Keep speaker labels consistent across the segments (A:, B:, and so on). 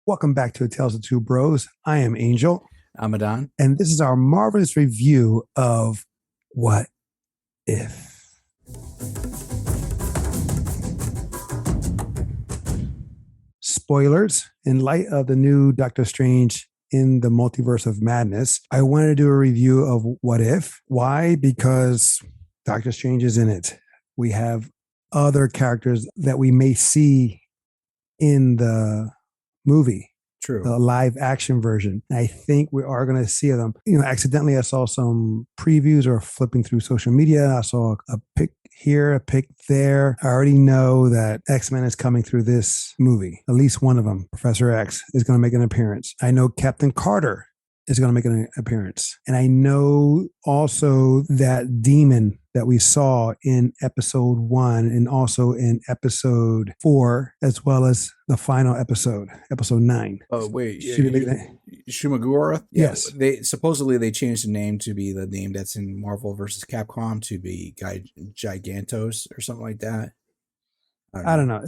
A: Welcome back to Tales of Two Bros. I am Angel,
B: I'm Adan.
A: and this is our marvelous review of What If. Spoilers, in light of the new Doctor Strange in the Multiverse of Madness, I wanted to do a review of What If. Why? Because Doctor Strange is in it. We have other characters that we may see in the movie,
B: True.
A: the live action version. I think we are going to see them. Accidentally, I saw some previews or flipping through social media. I saw a pic here, a pic there. I already know that X-Men is coming through this movie. At least one of them, Professor X, is going to make an appearance. I know Captain Carter is going to make an appearance. And I know also that demon that we saw in episode 1 and also in episode 4, as well as the final episode 9.
B: Oh wait,
A: Shumagura?
B: Yeah,
A: Yes.
B: they supposedly they changed the name to be the name that's in Marvel versus Capcom to be Gigantos or something like that.
A: I don't know.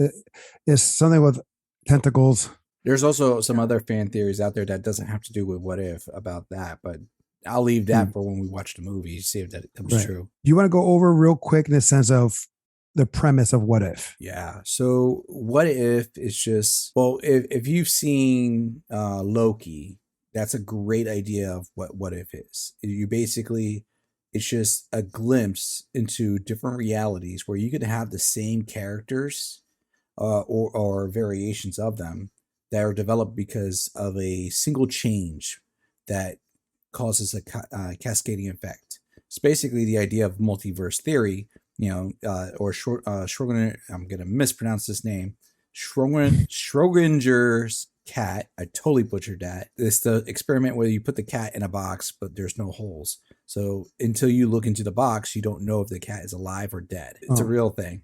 A: It's something with tentacles.
B: There's also some other fan theories out there that doesn't have to do with What If about that, but I'll leave that for when we watch the movie, see if that comes true.
A: Do you want to go over real quick in the sense of the premise of What If?
B: Yeah. So What If is just, well, if you've seen Loki, that's a great idea of what If is. You basically, it's just a glimpse into different realities where you could have the same characters or variations of them that are developed because of a single change that causes a cascading effect. It's basically the idea of multiverse theory, or Schrödinger, I'm going to mispronounce this name, Schrödinger's cat. I totally butchered that. It's the experiment where you put the cat in a box, but there's no holes. So until you look into the box, you don't know if the cat is alive or dead. It's a real thing.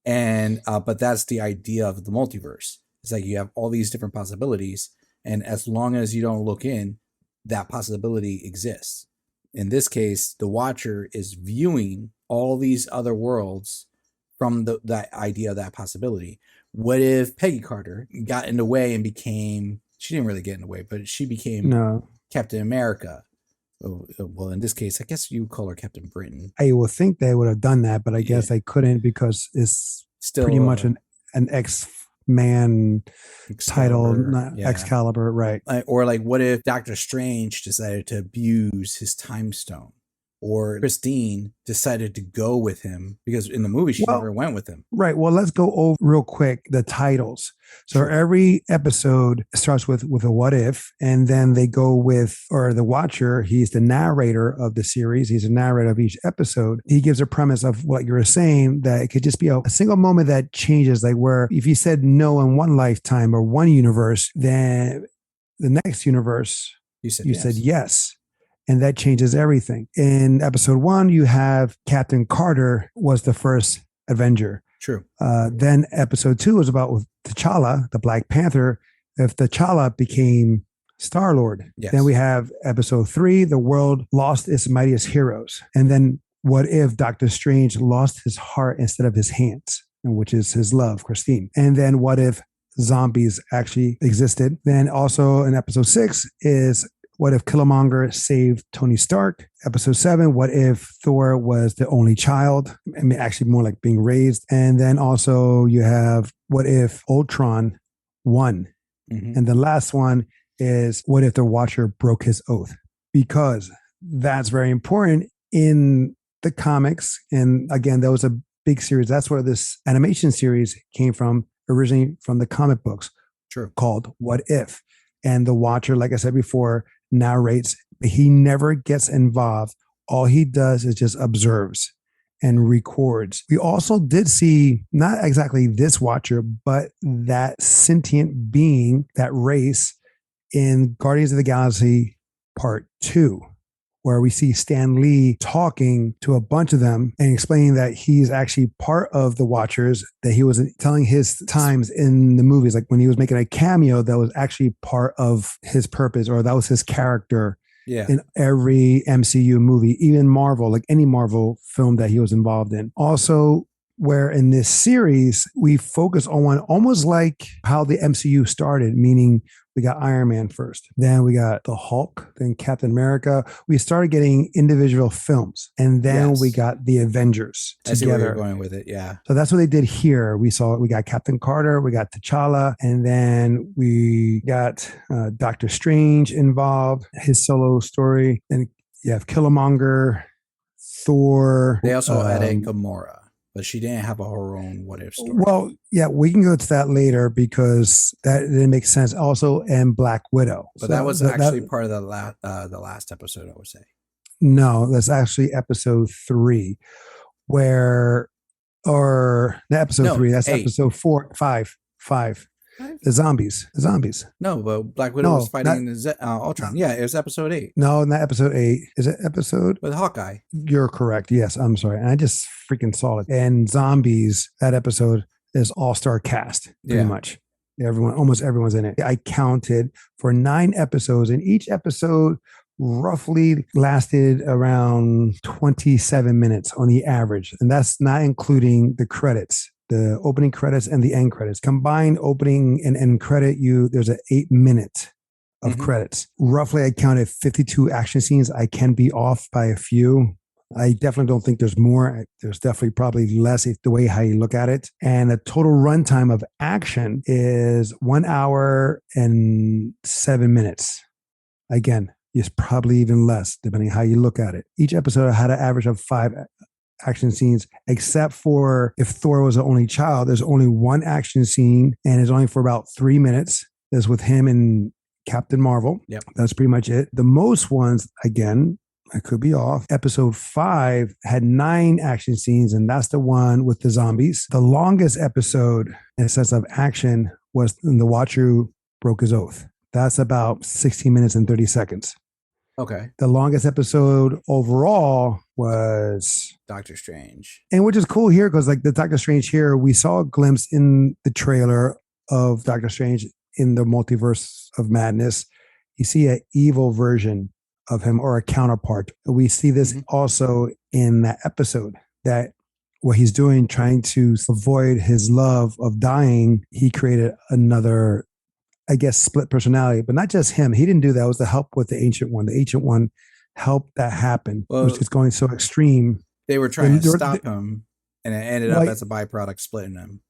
B: And, but that's the idea of the multiverse. It's like you have all these different possibilities, and as long as you don't look in, that possibility exists. In this case, the watcher is viewing all these other worlds from that idea of that possibility. What if Peggy Carter got in the way and became, she didn't really get in the way, but she became Captain America. Well, in this case, I guess you would call her Captain Britain.
A: I would think they would have done that, but I guess they couldn't because it's still pretty much an X-Man title, Excalibur, right?
B: Or like, what if Doctor Strange decided to abuse his time stone? Or Christine decided to go with him because in the movie she never went with him.
A: Right. Well, let's go over real quick the titles. So every episode starts with a what if, and then they go with, or the watcher, he's the narrator of the series. He's a narrator of each episode. He gives a premise of what you were saying, that it could just be a single moment that changes, like where if you said no in one lifetime or one universe, then the next universe, you said yes. And that changes everything. In episode 1, you have Captain Carter was the first Avenger.
B: True.
A: Then episode 2 was about with T'Challa, the Black Panther. If T'Challa became Star-Lord.
B: Yes.
A: Then we have episode 3, the world lost its mightiest heroes. And then what if Doctor Strange lost his heart instead of his hands, which is his love, Christine. And then what if zombies actually existed? Then also in episode 6 is what if Killmonger saved Tony Stark? Episode 7, what if Thor was the only child? I mean, actually more like being raised. And then also you have what if Ultron won? Mm-hmm. And the last one is what if the Watcher broke his oath? Because that's very important in the comics. And again, that was a big series. That's where this animation series came from, originally from the comic books.
B: True.
A: Called What If. And the Watcher, like I said before, narrates, but he never gets involved. All he does is just observes and records. We also did see not exactly this Watcher, but that sentient being, that race in Guardians of the Galaxy Part 2, where we see Stan Lee talking to a bunch of them and explaining that he's actually part of the Watchers, that he was telling his times in the movies, like when he was making a cameo that was actually part of his purpose, or that was his character in every MCU movie, even Marvel, like any Marvel film that he was involved in. Also, where in this series, we focus on almost like how the MCU started, meaning We got Iron Man first. Then we got the Hulk, then Captain America. We started getting individual films. And then we got the Avengers together.
B: I see where you're going with it, yeah.
A: So that's what they did here. We got Captain Carter, we got T'Challa, and then we got Doctor Strange involved, his solo story. And you have Killmonger, Thor.
B: They also added Gamora, but she didn't have her own what if story.
A: Well, yeah, we can go to that later because that didn't make sense. Also, and Black Widow.
B: But that was actually part of the last episode, I would say.
A: No, that's actually episode 3, where, or the episode 3. That's
B: 8.
A: Episode 4, 5. The zombies.
B: No, but Black Widow was fighting Ultron. Yeah, it was episode 8.
A: No, not episode 8. Is it episode?
B: With Hawkeye.
A: You're correct. Yes, I'm sorry. And I just freaking saw it. And zombies, that episode is all-star cast, pretty much. Almost everyone's in it. I counted for 9 episodes, and each episode roughly lasted around 27 minutes on the average. And that's not including the credits. The opening credits and the end credits. Combined opening and end credit, there's an 8 minute of credits. Roughly, I counted 52 action scenes. I can be off by a few. I definitely don't think there's more. There's definitely probably less the way how you look at it. And the total runtime of action is 1 hour and 7 minutes. Again, it's probably even less depending how you look at it. Each episode had an average of 5 action scenes, except for if Thor was the only child. There's only 1 action scene, and it's only for about 3 minutes. That's with him and Captain Marvel.
B: Yep.
A: That's pretty much it. The most ones, again, I could be off. Episode 5 had 9 action scenes, and that's the one with the zombies. The longest episode in a sense of action was when the Watcher broke his oath. That's about 16 minutes and 30 seconds.
B: Okay.
A: The longest episode overall was
B: Doctor Strange.
A: And which is cool here because like the Doctor Strange here, we saw a glimpse in the trailer of Doctor Strange in the Multiverse of Madness. You see an evil version of him or a counterpart. We see this also in that episode, that what he's doing, trying to avoid his love of dying, he created another, I guess, split personality, but not just him. He didn't do that. It was the help with the Ancient One. The Ancient One helped that happen. Well, it was just going so extreme.
B: They were trying to stop him, and it ended up as a byproduct splitting them.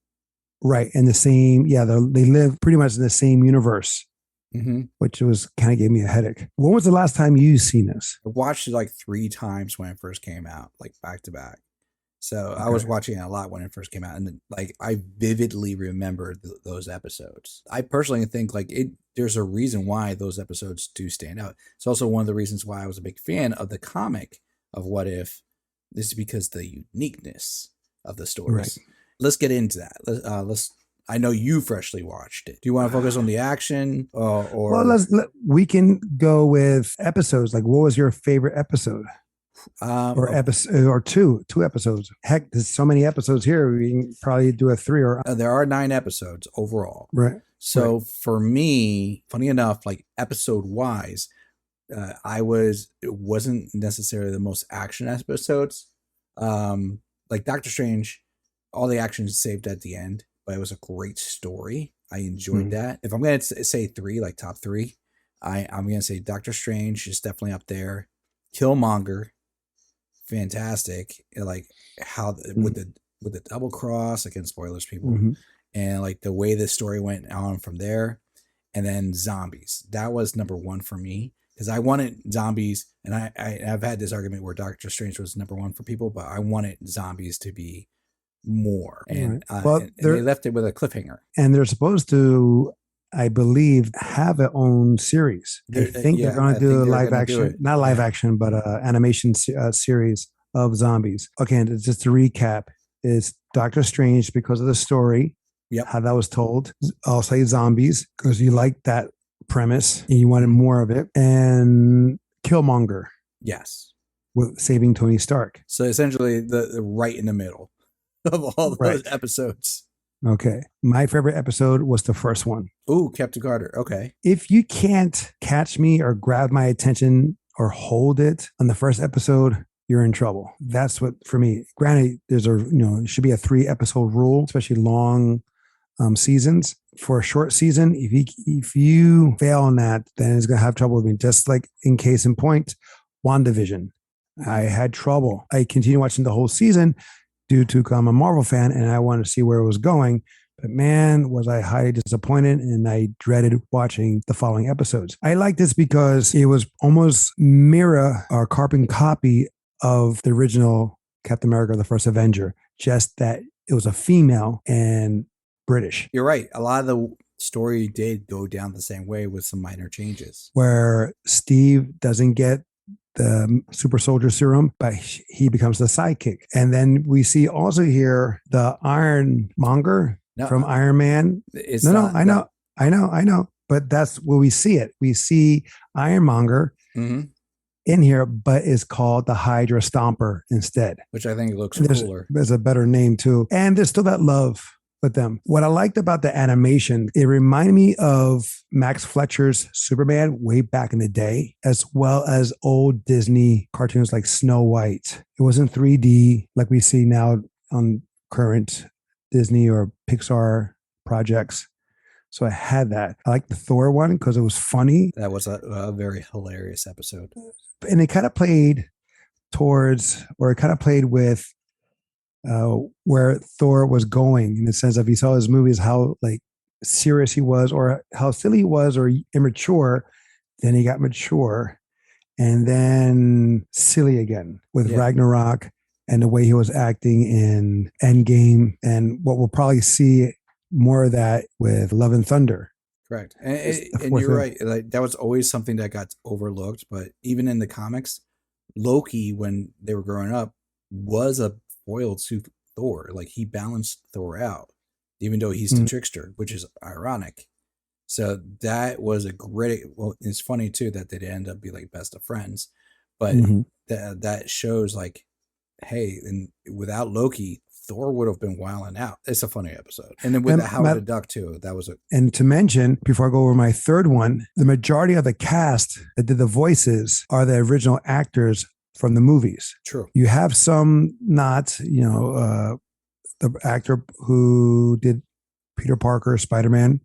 A: Right. And the same, they live pretty much in the same universe, which was kind of gave me a headache. When was the last time you seen this?
B: I watched it like 3 times when it first came out, like back to back. So I was watching it a lot when it first came out, and like I vividly remember those episodes. I personally think like there's a reason why those episodes do stand out. It's also one of the reasons why I was a big fan of the comic of What If. This is because the uniqueness of the stories. Right. Let's get into that. I know you freshly watched it. Do you want to focus on the action, or?
A: Well, we can go with episodes. Like, what was your favorite episode? Or two episodes. Heck, there's so many episodes here. We can probably do a 3 or.
B: There are 9 episodes overall.
A: Right.
B: So for me, funny enough, like episode wise, it wasn't necessarily the most action episodes. Like Doctor Strange, all the action is saved at the end, but it was a great story. I enjoyed that. If I'm going to say 3, like top 3, I'm going to say Doctor Strange is definitely up there. Killmonger, fantastic. Like how with the double cross, again, spoilers, people, and like the way the story went on from there. And then zombies. That was number 1 for me. Because I wanted zombies, and I've had this argument where Doctor Strange was number 1 for people, but I wanted zombies to be more. And, and they left it with a cliffhanger.
A: And they're supposed to, I believe, have their own series. They think they're going to do a live action, not live action, but animation series of zombies. Okay, and just to recap, is Doctor Strange because of the story, how that was told. I'll say zombies because you like that premise and you wanted more of it, and Killmonger, with saving Tony Stark.
B: So essentially the right in the middle of all those episodes.
A: Okay, my favorite episode was the first one.
B: Ooh, Captain Carter. Okay, if
A: you can't catch me or grab my attention or hold it on the first episode, you're in trouble. That's what, for me, granted, there's it should be a 3 episode rule, especially long seasons. For a short season, if you fail on that, then it's gonna have trouble with me. Just like in case in point, WandaVision. I had trouble. I continued watching the whole season due to I'm a Marvel fan and I wanted to see where it was going. But man, was I highly disappointed and I dreaded watching the following episodes. I like this because it was almost mirror or carbon copy of the original Captain America, the First Avenger, just that it was a female and British.
B: You're right. A lot of the story did go down the same way with some minor changes.
A: Where Steve doesn't get the super soldier serum, but he becomes the sidekick. And then we see also here the Ironmonger from Iron Man. I know. But that's where we see it. We see Ironmonger in here, but it's called the Hydra Stomper instead.
B: Which I think looks cooler.
A: There's a better name too. And there's still that love with them. What I liked about the animation, it reminded me of Max Fletcher's Superman way back in the day, as well as old Disney cartoons like Snow White. It wasn't 3D like we see now on current Disney or Pixar projects. So I had that. I like the Thor one because it was funny.
B: That was a very hilarious episode.
A: And it kind of played with where Thor was going, in the sense of, he saw his movies, how like serious he was or how silly he was or immature. Then he got mature and then silly again with Ragnarok and the way he was acting in Endgame, and what we'll probably see more of that with Love and Thunder.
B: Correct. And you're right. Like, that was always something that got overlooked, but even in the comics, Loki, when they were growing up, was a foiled suit Thor. Like, he balanced Thor out, even though he's the trickster, which is ironic. So that was a great. Well, it's funny too that they'd end up being like best of friends, but that shows like, hey, and without Loki, Thor would have been wilding out. It's a funny episode. And then with Howard the Duck too, that was a.
A: And to mention, before I go over my third one, the majority of the cast that did the voices are the original actors from the movies.
B: True.
A: You have some not, the actor who did Peter Parker, Spider-Man,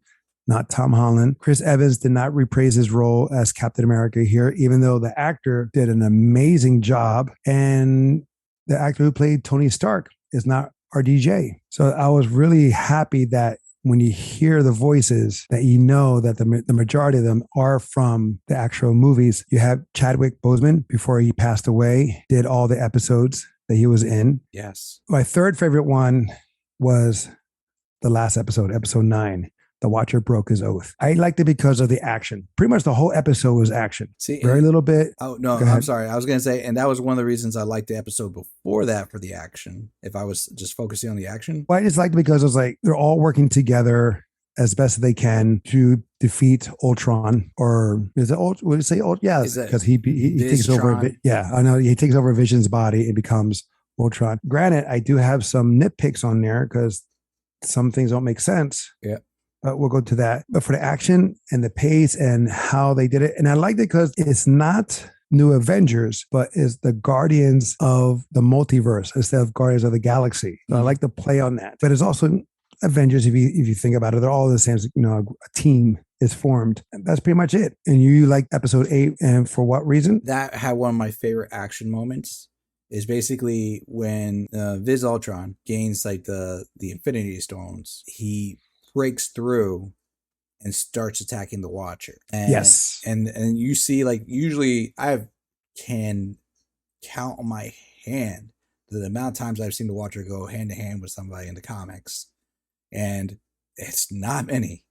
A: not Tom Holland. Chris Evans did not reprise his role as Captain America here, even though the actor did an amazing job. And the actor who played Tony Stark is not RDJ. So I was really happy that when you hear the voices, that you know that the majority of them are from the actual movies. You have Chadwick Boseman, before he passed away, did all the episodes that he was in.
B: Yes.
A: My third favorite one was the last episode, episode 9. The Watcher broke his oath. I liked it because of the action. Pretty much the whole episode was action.
B: See,
A: very little bit.
B: Oh, no, I'm sorry. I was going to say, and that was one of the reasons I liked the episode before that for the action. If I was just focusing on the action.
A: Well, I just liked it because it was like, they're all working together as best as they can to defeat Ultron. Or is it Ultron? Would you say Ultron? Yeah, because he takes over. Yeah, I know. He takes over Vision's body and becomes Ultron. Granted, I do have some nitpicks on there because some things don't make sense.
B: Yeah.
A: We'll go to that. But for the action and the pace and how they did it, and I liked it because it's not New Avengers, but it's the Guardians of the Multiverse instead of Guardians of the Galaxy. So I like the play on that. But it's also Avengers, if you think about it, they're all the same. A team is formed. And that's pretty much it. And you like episode 8, and for what reason?
B: That had one of my favorite action moments. Is basically when Viz Ultron gains like the Infinity Stones. He breaks through and starts attacking the Watcher. And,
A: yes.
B: And you see, like, usually I can count on my hand the amount of times I've seen the Watcher go hand to hand with somebody in the comics. And it's not many.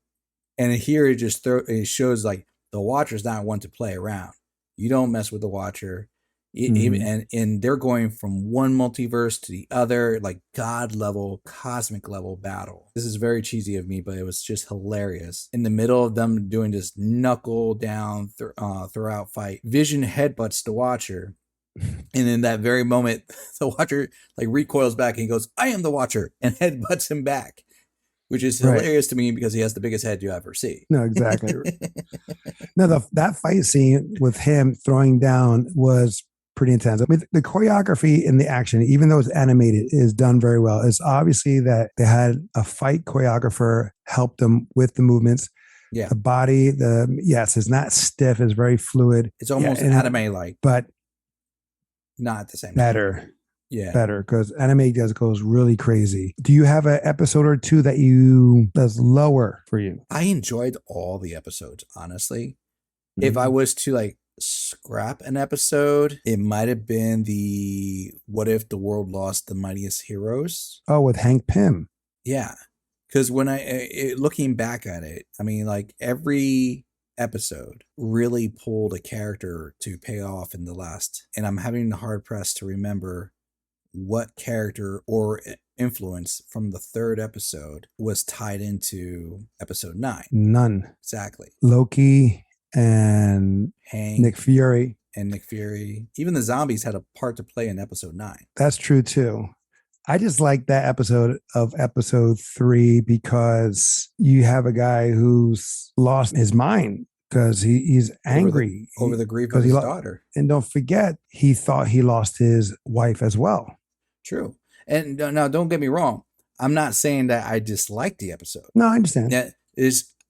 B: And here it shows like the Watcher's not one to play around. You don't mess with the Watcher. Even and they're going from one multiverse to the other, like God level, cosmic level battle. This is very cheesy of me, but it was just hilarious. In the middle of them doing this knuckle down throughout fight, Vision headbutts the Watcher, and in that very moment, the Watcher like recoils back and he goes, "I am the Watcher," and headbutts him back, which is hilarious to me because he has the biggest head you ever see.
A: No, exactly. No, that fight scene with him throwing down was pretty intense. I mean, the choreography in the action, even though it's animated, is done very well. It's obviously that they had a fight choreographer help them with the movements.
B: Yeah.
A: The body, yes, it's not stiff. It's very fluid.
B: It's almost anime-like,
A: but
B: not at the same
A: better.
B: time. Yeah.
A: Better, because anime goes really crazy. Do you have an episode or two that's lower for you?
B: I enjoyed all the episodes, honestly. Mm-hmm. If I was to like scrap an episode, it might have been the What If the World Lost the Mightiest Heroes?
A: Oh, with Hank Pym.
B: Yeah. Because when looking back at it, I mean, like every episode really pulled a character to pay off in the last, and I'm having hard pressed to remember what character or influence from the third episode was tied into episode 9.
A: None.
B: Exactly.
A: Loki and
B: Hank,
A: Nick Fury.
B: Even the zombies had a part to play in episode 9.
A: That's true too. I just like that episode of episode 3 because you have a guy who's lost his mind because he's angry
B: over the grief of his daughter.
A: And don't forget, he thought he lost his wife as well.
B: True. And now, don't get me wrong. I'm not saying that I dislike the episode.
A: No, I understand.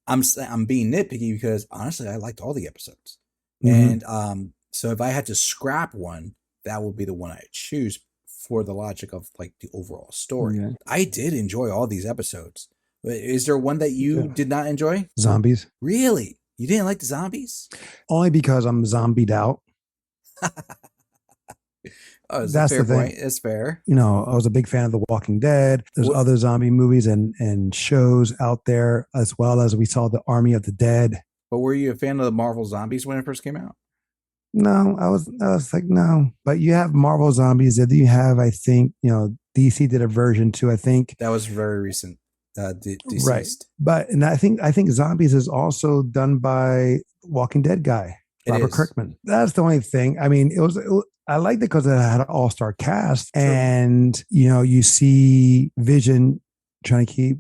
B: I'm being nitpicky because honestly, I liked all the episodes. Mm-hmm. And so if I had to scrap one, that would be the one I'd choose for the logic of like the overall story. Okay. I did enjoy all these episodes. Is there one that you did not enjoy?
A: Zombies.
B: Really? You didn't like the zombies?
A: Only because I'm zombied out.
B: Oh, that's the point. It's fair.
A: You know, I was a big fan of The Walking Dead. There's other zombie movies and shows out there, as well as we saw The Army of the Dead.
B: But were you a fan of the Marvel Zombies when it first came out?
A: No, I was like, no. But you have Marvel Zombies that you have, I think, DC did a version too, I think.
B: That was very recent. Deceased.
A: Right. But and I think Zombies is also done by Walking Dead guy, Robert Kirkman. That's the only thing. I mean, I liked it because it had an all-star cast. True. And, you see Vision trying to keep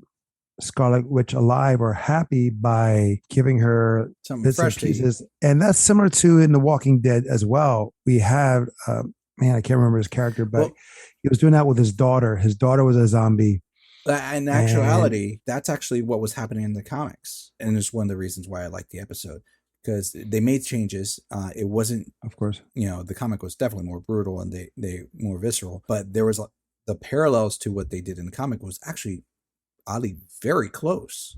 A: Scarlet Witch alive or happy by giving her
B: something fresh pieces.
A: And that's similar to in The Walking Dead as well. We have, I can't remember his character, but he was doing that with his daughter. His daughter was a zombie.
B: In actuality, that's actually what was happening in the comics. And it's one of the reasons why I like the episode. Because they made changes. It wasn't,
A: of course,
B: the comic was definitely more brutal and they more visceral. But there was the parallels to what they did in the comic was actually oddly very close.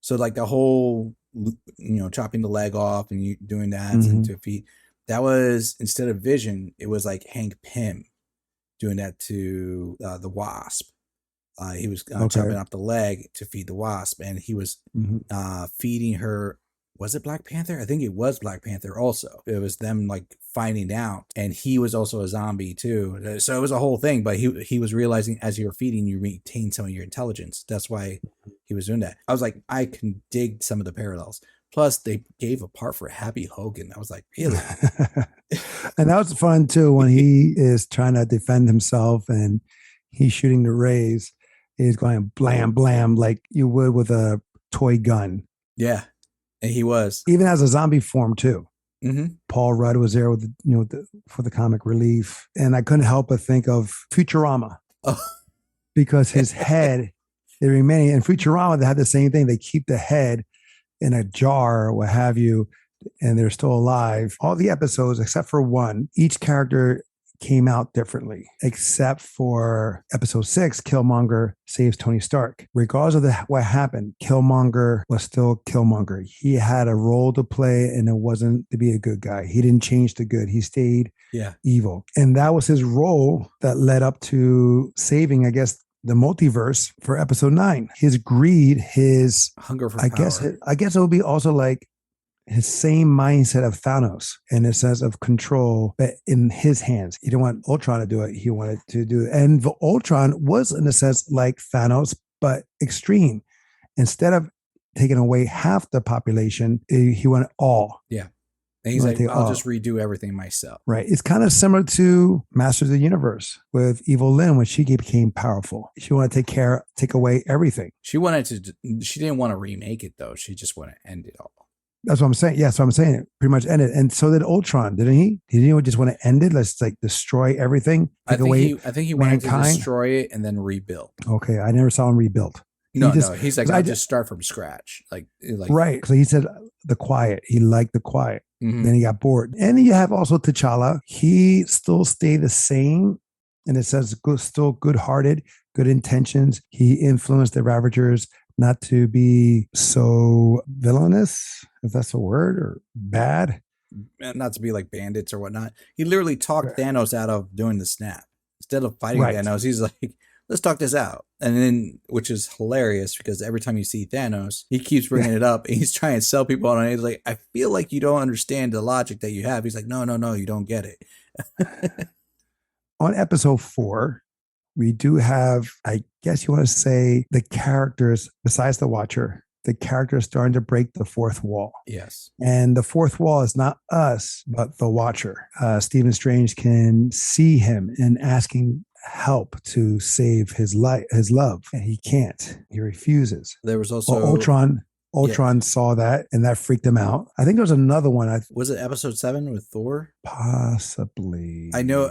B: So like the whole, chopping the leg off and you doing that and to feed, that was instead of Vision, it was like Hank Pym doing that to the Wasp. He was chopping off the leg to feed the Wasp, and he was feeding her. Was it Black Panther? I think it was Black Panther also. It was them like finding out. And he was also a zombie too. So it was a whole thing. But he was realizing as you were feeding, you retain some of your intelligence. That's why he was doing that. I was like, I can dig some of the parallels. Plus, they gave a part for Happy Hogan. I was like, really?
A: And that was fun too when he is trying to defend himself and he's shooting the rays. He's going blam, blam, like you would with a toy gun.
B: Yeah. And he was
A: even as a zombie form too.
B: Mm-hmm.
A: Paul Rudd was there with for the comic relief, and I couldn't help but think of Futurama because his head, the remaining in Futurama, they had the same thing. They keep the head in a jar or what have you, and they're still alive. All the episodes except for one, each character came out differently, except for episode 6, Killmonger saves Tony Stark. Regardless of what happened, Killmonger was still Killmonger. He had a role to play, and it wasn't to be a good guy. He didn't change to good. He stayed evil. And that was his role that led up to saving, I guess, the multiverse for episode 9. His greed, his
B: hunger for power.
A: I guess it would be also like his same mindset of Thanos in a sense of control, but in his hands. He didn't want Ultron to do it. He wanted to do it. And the Ultron was in a sense like Thanos, but extreme. Instead of taking away half the population, he went all.
B: Yeah. And he's like, I'll just redo everything myself.
A: Right. It's kind of similar to Masters of the Universe with Evil Lynn when she became powerful. She wanted to take away everything.
B: She didn't want to remake it though. She just wanted to end it all.
A: That's what I'm saying. Yeah, so I'm saying it pretty much ended. And so did Ultron, didn't he? He didn't just want to end it. Let's like destroy everything, take away
B: I think he wanted to
A: mankind.
B: destroy it and then rebuild.
A: Okay, I never saw him rebuild.
B: No, he's like, I'll just start from scratch. Like
A: right. So he said the quiet. He liked the quiet.
B: Mm-hmm.
A: Then he got bored. And you have also T'Challa. He still stayed the same. And it says still good-hearted, good intentions. He influenced the Ravagers not to be so villainous, if that's a word, or bad.
B: Not to be like bandits or whatnot. He literally talked Thanos out of doing the snap. Instead of fighting Thanos, he's like, let's talk this out. And then, which is hilarious because every time you see Thanos, he keeps bringing it up and he's trying to sell people on it. He's like, I feel like you don't understand the logic that you have. He's like, no, you don't get it.
A: On episode 4, we do have, I guess you want to say, the characters, besides the Watcher, the characters starting to break the fourth wall.
B: Yes.
A: And the fourth wall is not us, but the Watcher. Stephen Strange can see him and asking help to save his love, and he can't. He refuses.
B: There was also
A: Ultron saw that, and that freaked him out. I think there was another one.
B: Was it episode 7 with Thor?
A: Possibly.
B: I know.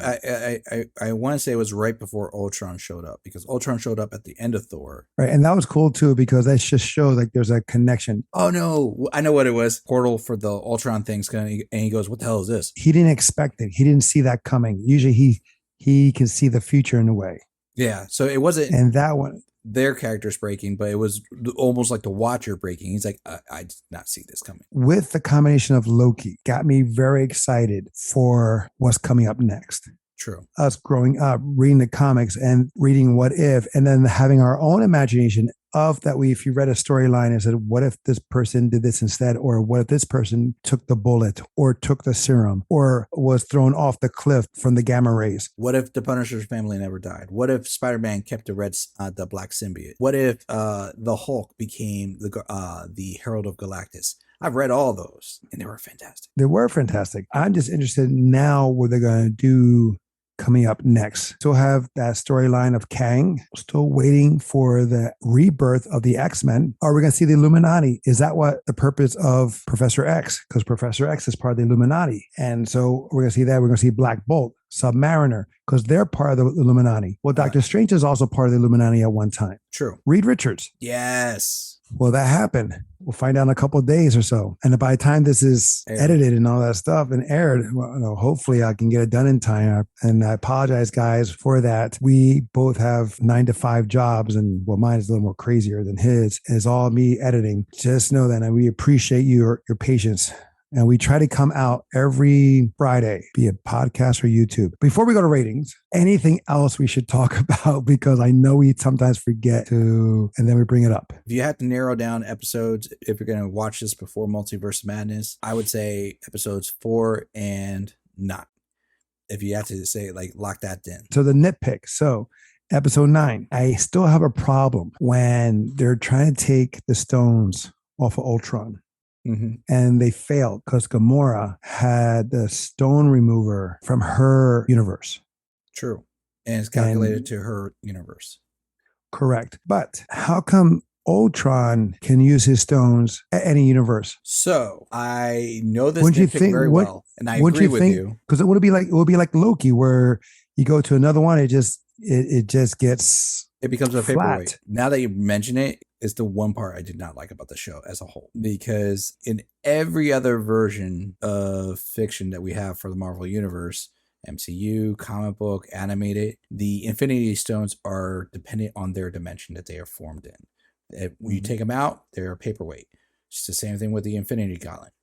B: I want to say it was right before Ultron showed up because Ultron showed up at the end of Thor.
A: Right, and that was cool too because that just shows like there's a connection.
B: Oh no, I know what it was. Portal for the Ultron things, and he goes, "What the hell is this?"
A: He didn't expect it. He didn't see that coming. Usually, he can see the future in a way.
B: Yeah, so it wasn't.
A: And that one.
B: Their characters breaking, but it was almost like the Watcher breaking. He's like, I did not see this coming.
A: With the combination of Loki, got me very excited for what's coming up next.
B: True.
A: Us growing up, reading the comics and reading What If, and then having our own imagination of that. If you read a storyline and said, what if this person did this instead? Or what if this person took the bullet or took the serum or was thrown off the cliff from the gamma rays?
B: What if the Punisher's family never died? What if Spider-Man kept the black symbiote? What if the Hulk became the Herald of Galactus? I've read all those and they were fantastic.
A: They were fantastic. I'm just interested now what they're going to do coming up next. Still have that storyline of Kang. Still waiting for the rebirth of the X-Men. Are we going to see the Illuminati? Is that what the purpose of Professor X? Because Professor X is part of the Illuminati. And so we're going to see that. We're going to see Black Bolt, Submariner, because they're part of the Illuminati. Well, Doctor Strange is also part of the Illuminati at one time.
B: True.
A: Reed Richards.
B: Yes.
A: Well, that happened. We'll find out in a couple of days or so. And by the time this is edited and all that stuff and aired, well, hopefully I can get it done in time. And I apologize, guys, for that. We both have 9-to-5 jobs, and well, mine is a little more crazier than his. It's all me editing. Just know that, and we appreciate your patience. And we try to come out every Friday, be it podcast or YouTube. Before we go to ratings, anything else we should talk about? Because I know we sometimes forget to, and then we bring it up.
B: If you have to narrow down episodes, if you're going to watch this before Multiverse of Madness, I would say episodes 4 and 9. If you have to say, like, lock that in.
A: So the nitpick. So episode 9, I still have a problem when they're trying to take the stones off of Ultron. Mm-hmm. And they failed because Gamora had the stone remover from her universe.
B: True. And it's calculated to her universe.
A: Correct. But how come Ultron can use his stones at any universe?
B: So I know this very well, and I agree with you.
A: Because it would be like Loki, where you go to another one, it just gets
B: it becomes a
A: flat.
B: Paperweight. Now that you mention it, is the one part I did not like about the show as a whole. Because in every other version of fiction that we have for the Marvel Universe, MCU, comic book, animated, the Infinity Stones are dependent on their dimension that they are formed in. When you take them out, they're a paperweight. It's the same thing with the Infinity Gauntlet.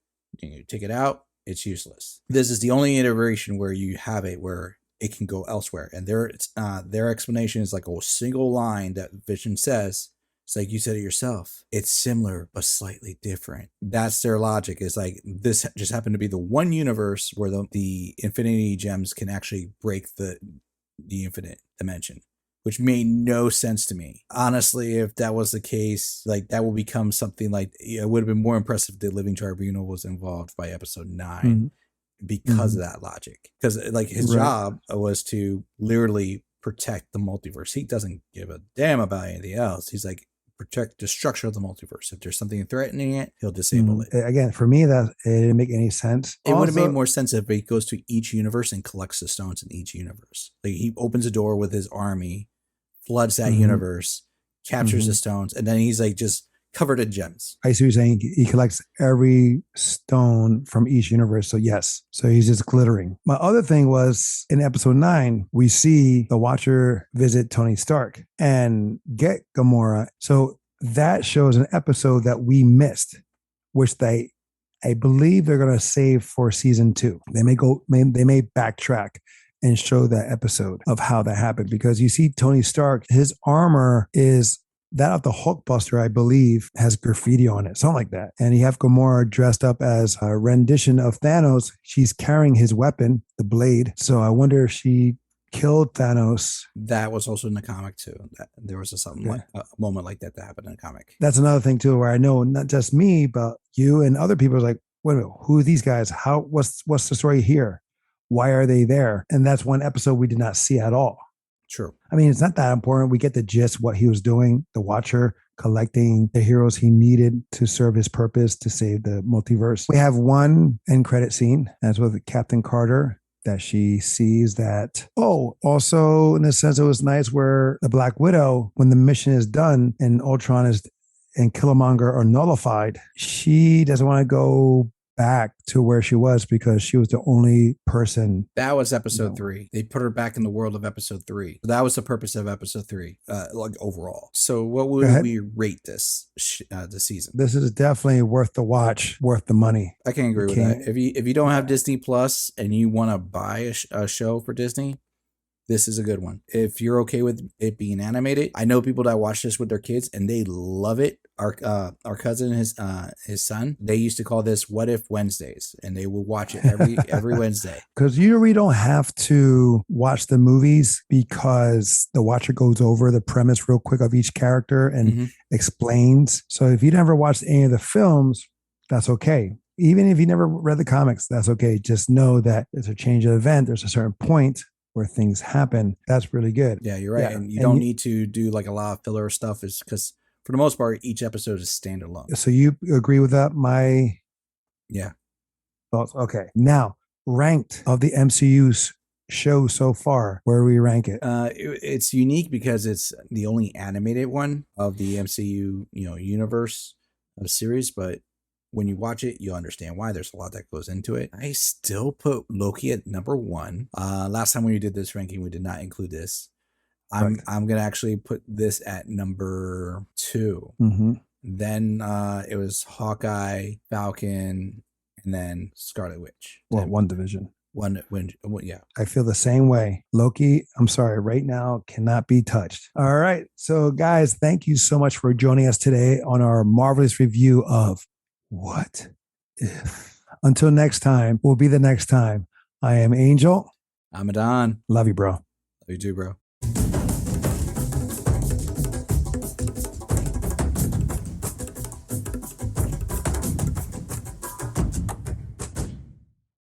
B: You take it out, it's useless. This is the only iteration where you have it where it can go elsewhere. And their explanation is like a single line that Vision says. It's like you said it yourself. It's similar, but slightly different. That's their logic. Is like this just happened to be the one universe where the Infinity Gems can actually break the infinite dimension, which made no sense to me. Honestly, if that was the case, like that would become something like it would have been more impressive if the Living Tribunal was involved by episode 9 because of that logic. Because like his job was to literally protect the multiverse. He doesn't give a damn about anything else. He's like, protect the structure of the multiverse. If there's something threatening it, he'll disable it.
A: Again, for me, that it didn't make any sense.
B: It would have made more sense if he goes to each universe and collects the stones in each universe. Like he opens a door with his army, floods that universe, captures the stones, and then he's like just covered in gems.
A: I see what you're saying. He collects every stone from each universe. So yes. So he's just glittering. My other thing was in episode 9, we see the Watcher visit Tony Stark and get Gamora. So that shows an episode that we missed, which I believe they're going to save for season 2. They may backtrack and show that episode of how that happened, because you see Tony Stark, his armor is that of the Hulkbuster, I believe, has graffiti on it, something like that. And you have Gamora dressed up as a rendition of Thanos. She's carrying his weapon, the blade. So I wonder if she killed Thanos.
B: That was also in the comic too. There was a moment like that happened in the comic.
A: That's another thing too, where I know not just me, but you and other people are like, wait a minute, who are these guys? What's the story here? Why are they there? And that's one episode we did not see at all.
B: True.
A: I mean, it's not that important. We get the gist, what he was doing, the Watcher collecting the heroes he needed to serve his purpose to save the multiverse. We have one end credit scene. That's with Captain Carter, that she sees that. Oh, also in a sense, it was nice where the Black Widow, when the mission is done and Ultron and Killmonger are nullified, she doesn't want to go back to where she was because she was the only person.
B: That was episode 3. They put her back in the world of episode 3. That was the purpose of episode 3, like overall. So what would we rate this season?
A: This is definitely worth the watch, worth the money.
B: I can agree with that. If you don't have Disney Plus and you want to buy a show for Disney, this is a good one. If you're okay with it being animated, I know people that watch this with their kids and they love it. Our cousin, his son, they used to call this "What If Wednesdays," and they would watch it every Wednesday.
A: Because you really don't have to watch the movies, because the Watcher goes over the premise real quick of each character and explains. So if you never watched any of the films, that's okay. Even if you never read the comics, that's okay. Just know that there's a change of event. There's a certain point where things happen. That's really good.
B: Yeah, you're right. Yeah. And you don't need to do like a lot of filler stuff, is because for the most part, each episode is standalone.
A: So you agree with that?
B: Yeah.
A: Thoughts? Okay. Now, ranked of the MCU's show so far, where do we rank it?
B: It's unique because it's the only animated one of the MCU, universe of series, but when you watch it, you'll understand why. There's a lot that goes into it. I still put Loki at number 1. Last time when we did this ranking, we did not include this. I'm gonna actually put this at number 2. Then it was Hawkeye, Falcon, and then Scarlet Witch.
A: Well, WandaVision.
B: Yeah.
A: I feel the same way. Loki, I'm sorry, right now cannot be touched. All right. So guys, thank you so much for joining us today on our marvelous review of What If. Until next time, will be the next time. I am Angel.
B: I'm Adan.
A: Love you, bro.
B: Love you too, bro.